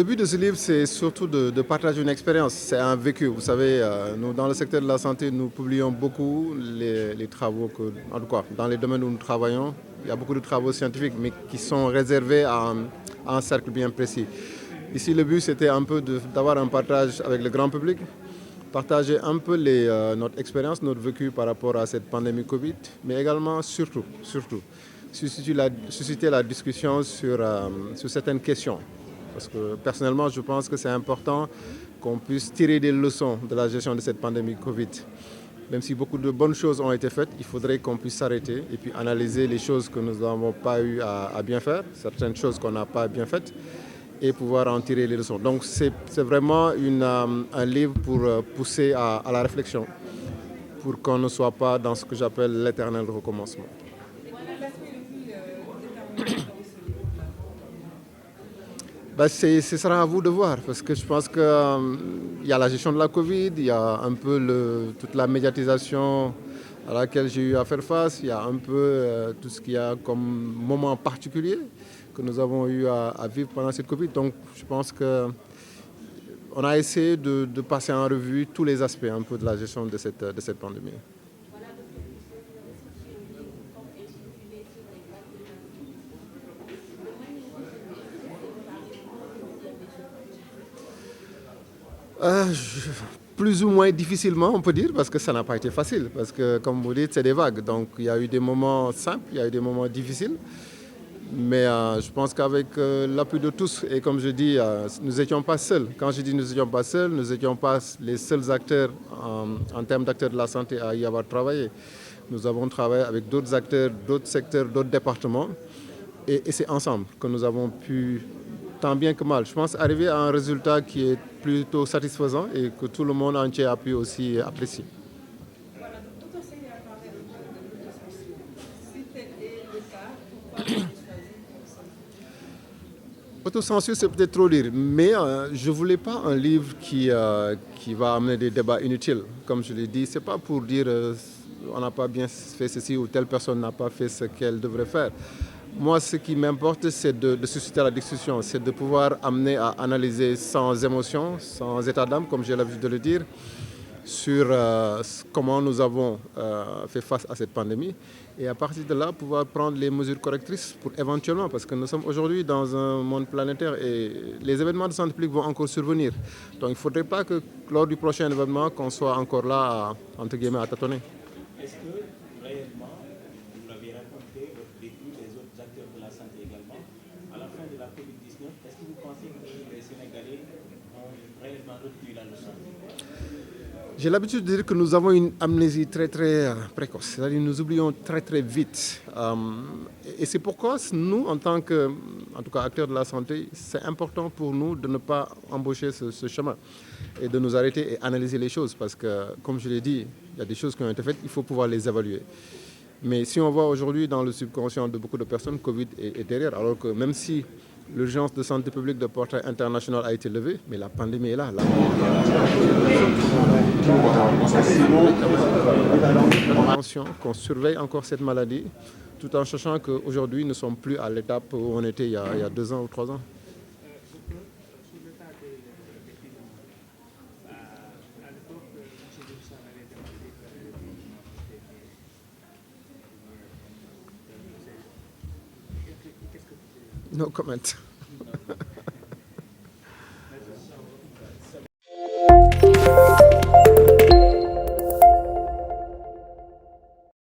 Le but de ce livre, c'est surtout de partager une expérience. C'est un vécu. Vous savez, nous, dans le secteur de la santé, nous publions beaucoup les travaux en tout cas, dans les domaines où nous travaillons, il y a beaucoup de travaux scientifiques, mais qui sont réservés à un cercle bien précis. Ici, le but, c'était un peu d'avoir un partage avec le grand public, partager un peu notre expérience, notre vécu par rapport à cette pandémie Covid, mais également, surtout, susciter la discussion sur certaines questions. Parce que personnellement, je pense que c'est important qu'on puisse tirer des leçons de la gestion de cette pandémie Covid. Même si beaucoup de bonnes choses ont été faites, il faudrait qu'on puisse s'arrêter et puis analyser les choses que nous n'avons pas eu à bien faire, certaines choses qu'on n'a pas bien faites, et pouvoir en tirer les leçons. Donc c'est vraiment un livre pour pousser à la réflexion, pour qu'on ne soit pas dans ce que j'appelle l'éternel recommencement. Ce sera à vous de voir, parce que je pense qu'il y a la gestion de la Covid, il y a un peu toute la médiatisation à laquelle j'ai eu à faire face, il y a un peu tout ce qu'il y a comme moment particulier que nous avons eu à vivre pendant cette Covid. Donc je pense qu'on a essayé de passer en revue tous les aspects un peu de la gestion de cette pandémie. Plus ou moins difficilement, on peut dire, parce que ça n'a pas été facile. Parce que, comme vous dites, c'est des vagues. Donc, il y a eu des moments simples, il y a eu des moments difficiles. Mais je pense qu'avec l'appui de tous, et comme je dis, nous n'étions pas seuls. Quand je dis nous n'étions pas seuls, nous n'étions pas les seuls acteurs en termes d'acteurs de la santé à y avoir travaillé. Nous avons travaillé avec d'autres acteurs, d'autres secteurs, d'autres départements. Et c'est ensemble que nous avons pu, tant bien que mal, je pense, arriver à un résultat qui est plutôt satisfaisant et que tout le monde entier a pu aussi apprécier. Voilà, donc docteur Seyni a parlé un peu de l'autocensure. Si tel est le cas, pourquoi avez-vous choisi l'autocensure? C'est peut-être trop dire, mais je ne voulais pas un livre qui va amener des débats inutiles. Comme je l'ai dit, ce n'est pas pour dire on n'a pas bien fait ceci ou telle personne n'a pas fait ce qu'elle devrait faire. Moi, ce qui m'importe, c'est de susciter la discussion, c'est de pouvoir amener à analyser sans émotion, sans état d'âme, comme j'ai l'habitude de le dire, sur comment nous avons fait face à cette pandémie. Et à partir de là, pouvoir prendre les mesures correctrices pour éventuellement, parce que nous sommes aujourd'hui dans un monde planétaire et les événements de santé publique vont encore survenir. Donc il ne faudrait pas que lors du prochain événement, qu'on soit encore là, entre guillemets, à tâtonner. Est-ce que réellement, vous l'avez raconté, votre vécu, les autres acteurs de la santé également, à la fin de la COVID-19, est-ce que vous pensez que les Sénégalais ont réellement retenu la leçon? J'ai l'habitude de dire que nous avons une amnésie très précoce, c'est-à-dire nous oublions très vite. Et c'est pourquoi nous, en tant qu'acteurs de la santé, c'est important pour nous de ne pas embaucher ce chemin et de nous arrêter et analyser les choses parce que, comme je l'ai dit, il y a des choses qui ont été faites, il faut pouvoir les évaluer. Mais si on voit aujourd'hui dans le subconscient de beaucoup de personnes, Covid est derrière, alors que même si l'urgence de santé publique de portée internationale a été levée, mais la pandémie est là. Attention qu'on surveille encore cette maladie, tout en sachant qu'aujourd'hui, nous ne sommes plus à l'étape où on était il y a 2 ans ou 3 ans. No comment.